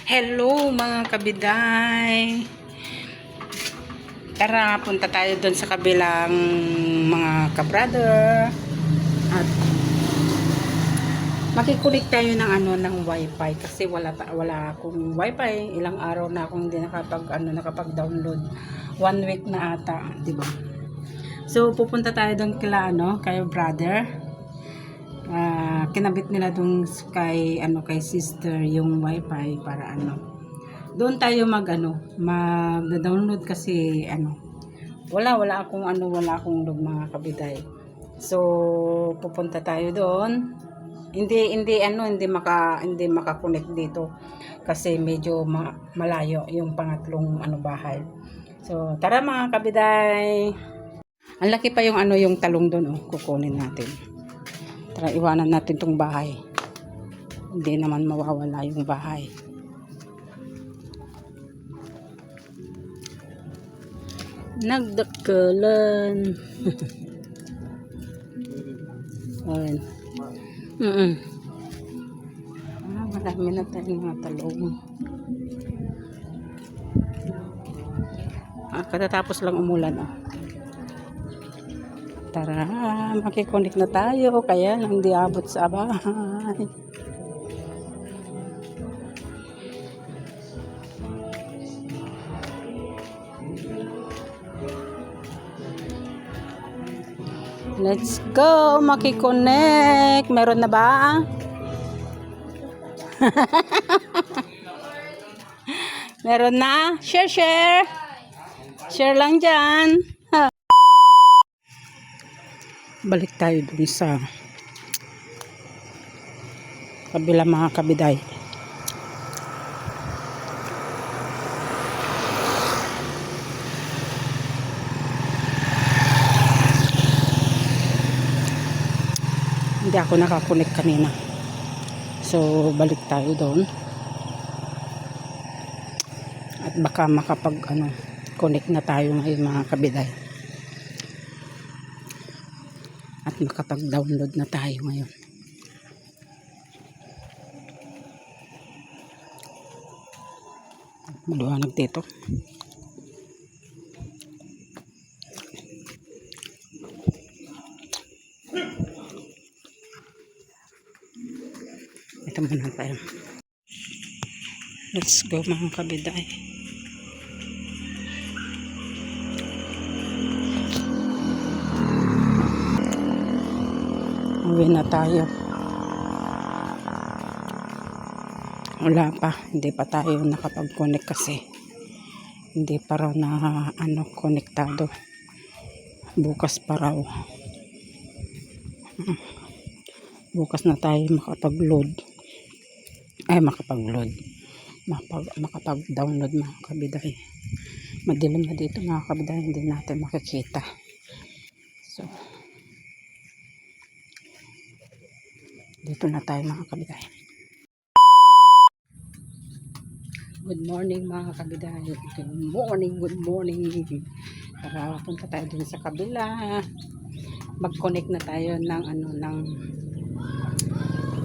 Hello mga kabiday. Tara, punta tayo doon sa kabilang mga kabrother. At makikulik tayo ng wifi kasi wala akong wifi. Ilang araw na akong hindi nakapag-download. 1 week na ata, 'di ba? So pupunta tayo doon kay brother. Kinabit nila dun kay sister yung wifi para doon tayo mag-download kasi wala akong log mga kabiday. So pupunta tayo doon. Hindi maka-connect dito kasi medyo malayo yung pangatlong bahay. So tara mga kabiday. Ang laki pa yung talong doon, kukunin natin. Tara, iwanan natin tong bahay. Hindi naman mawawala yung bahay. Nagdakalan. Ayan. Marami na tayong mga talong. Katatapos lang umulan. Tara, makikonik na tayo kaya hindi abot sa bahay. Let's go, makikonek. Meron na ba? Meron na? Share. Share lang dyan. Balik tayo dun sa kabila mga kabiday. Hindi ako nakakonek kanina. So balik tayo doon. At baka connect na tayo ngayon mga kabiday. At makapag-download na tayo ngayon. Maliwanag dito. Ito muna tayo. Let's go mga kabiday. Uwi na tayo. Wala pa, hindi pa tayo nakapag-connect kasi hindi pa raw na konektado. Bukas pa raw. Bukas na tayo makapag-download mga kabiday. Madilim na dito mga kabiday, hindi natin makikita. So dito na tayo mga kabiday. Good morning mga kabiday. Good morning. Tara, punta tayo dun sa kabila. Mag-connect na tayo ng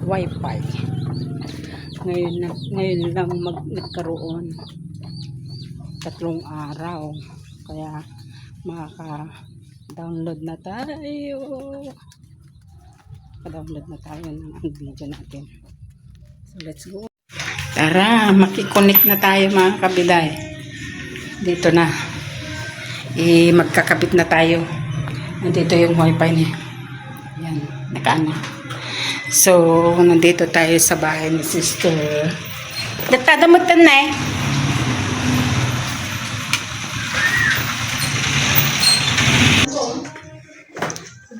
wifi. Ngayon lang nagkaroon 3 araw. Kaya makaka-download na tayo. Pa-download na tayo ng video natin. So let's go. Tara, makikonek na tayo mga kabiday. Dito na. Magkakabit na tayo. Nandito yung wifi niya. Yan, nakaana. So, nandito tayo sa bahay ni sister. Datadamutan na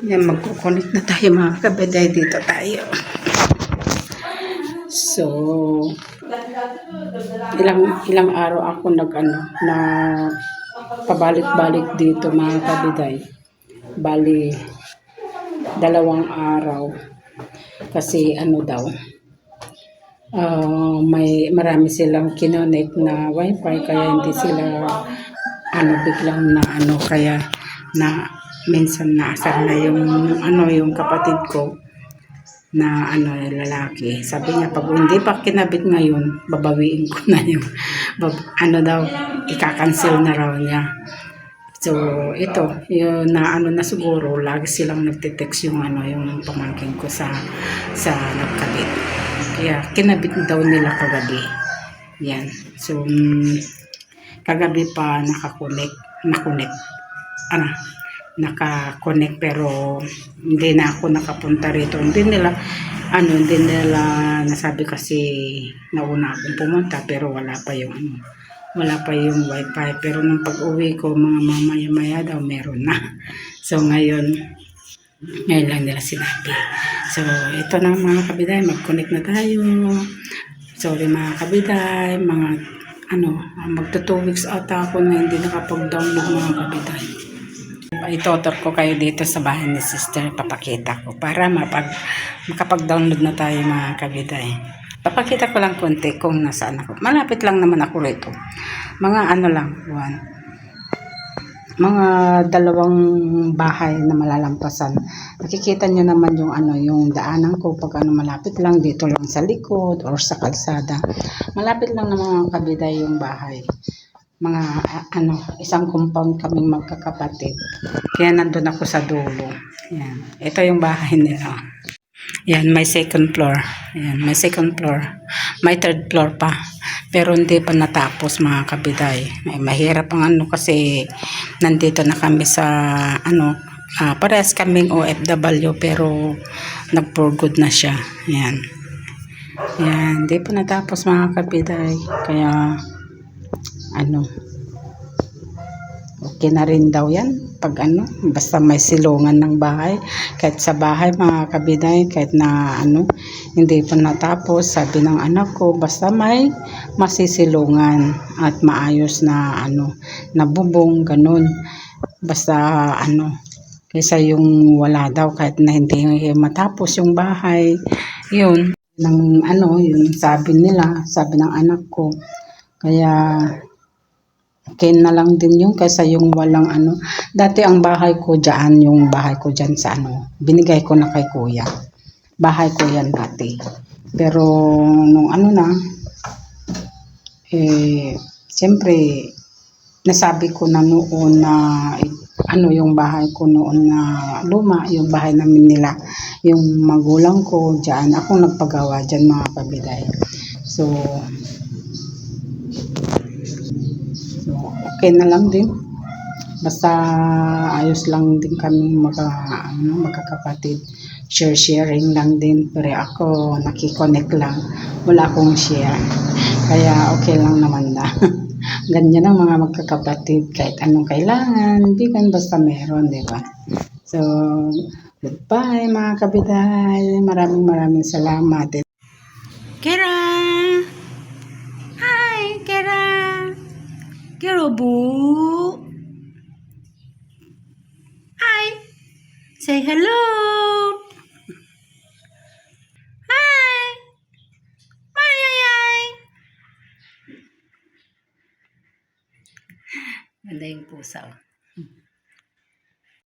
Yan, magkukunik na tayo mga kabiday. Dito tayo. So, ilang araw ako na pabalik-balik dito mga kabiday. Bali, 2 araw. Kasi marami silang kinonek na wifi kaya hindi sila biglang kaya minsan naasar na yung kapatid ko na ano lalaki. Sabi niya pag hindi pa kinabit ngayon, babawiin ko na yung ano daw ika-cancel na raw niya. So ito, yung na ano na siguro lagi silang nagte-text yung ano yung pamangkin ko sa nagkabit. Kaya kinabit daw nila kagabi. Yan. So kagabi pa nakakunik ano, naka-connect pero hindi na ako nakapunta rito. Hindi nila nasabi kasi nauna akong pumunta pero wala pa yung wifi. Pero nung pag-uwi ko mga mamaya-maya daw meron na. So ngayon lang nila sinabi. So ito na mga kabiday, mag-connect na tayo. Sorry mga kabiday, magto 2 weeks ata ako na hindi nakapag-download mga kabiday. Itotor ko kayo dito sa bahay ni sister, papakita ko para makapag-download na tayo mga kabiday. Papakita ko lang konti kung nasaan ako. Malapit lang naman ako rito. Mga ano lang, mga 2 bahay na malalampasan. Nakikita nyo naman yung daanan ko pag malapit lang dito lang sa likod or sa kalsada. Malapit lang naman mga kabiday yung bahay. Mga isang compound kaming magkakapatid. Kaya nandun ako sa dulo. Yan. Ito yung bahay nila. Yan, may second floor. Yan, may second floor. May third floor pa. Pero hindi pa natapos mga kabiday. Mahirap ang kasi nandito na kami sa parehas kaming OFW pero nag-for good na siya. Yan. Yan, hindi pa natapos mga kabiday. Kaya okay na rin daw yan pag basta may silungan ng bahay. Kahit sa bahay mga kabiday, kahit na hindi pa natapos, sabi ng anak ko basta may masisilungan at maayos na na bubong ganun, basta kaysa yung wala daw kahit na hindi matapos yung bahay. Yun yun sabi ng anak ko. Kaya okay na lang din yung kaysa yung walang Dati ang bahay ko dyan, yung bahay ko dyan sa binigay ko na kay kuya. Bahay ko yan dati. Pero nung siyempre, nasabi ko na noon na yung bahay ko noon na luma, yung bahay namin nila, yung magulang ko dyan, ako nagpagawa dyan mga kabiday. So okay na lang din. Basta ayos lang din kami magkakapatid. Sharing lang din. Pero ako nakikonnect lang. Wala akong share. Kaya okay lang naman na. Ganyan ang mga magkakapatid. Kahit anong kailangan, bigan basta meron, di ba? So, goodbye mga kabiday. Maraming salamat. Kira! Hi, Kira! Kirobu! Hi! Say hello! Hi! Mayayay! Ganda yung pusa.